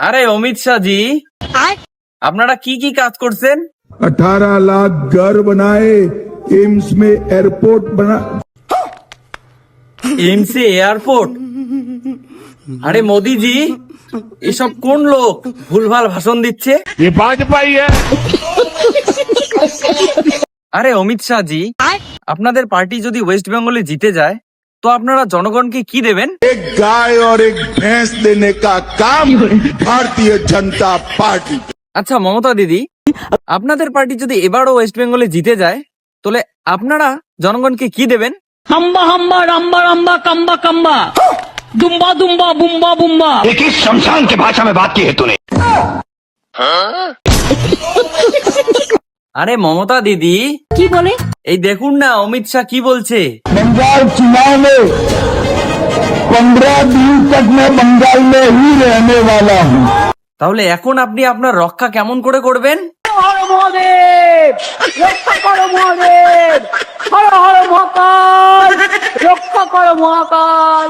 আরে অমিত শাহ জি, আপনারা কি কি কাজ করছেন? 18 लाख घर बनाए, एम्स में एयरपोर्ट बना। MC airport? আরে মোদি জি, এসব কোন লোক ভুলভাল ভাষণ দিচ্ছে? আরে অমিত শাহ জি, আপনাদের পার্টি যদি ওয়েস্ট বেঙ্গলে জিতে যায় তো আপনারা জনগণকে কি দেবেন? एक गाय और एक भैंस देने का काम भारतीय जनता पार्टी। আচ্ছা মমতা দিদি, আপনাদের পার্টি যদি এবারও ওয়েস্ট বেঙ্গলে জিতে যায় তাহলে আপনারা জনগণকে কি দেবেন? হাম্বা হাম্বা রাম্বা রাম্বা কাম্বা কাম্বা দুম্বা দুম্বা বুম্বা বুম্বা। ये किस शमशान की भाषा में बात की है तूने? আরে মমতা দিদি, কি বলে? এই দেখুন না অমিত শাহ কি বলছে। बंगाल चुनाव में 15 दिन तक मैं बंगाल में ही रहने वाला हूँ। তাহলে এখন আপনি আপনার রক্ষা কেমন করে করবেন? হর মহাদেব, রক্ষা করো মহাদেব, হর হর মহাকাল, রক্ষা করো মহাকাল।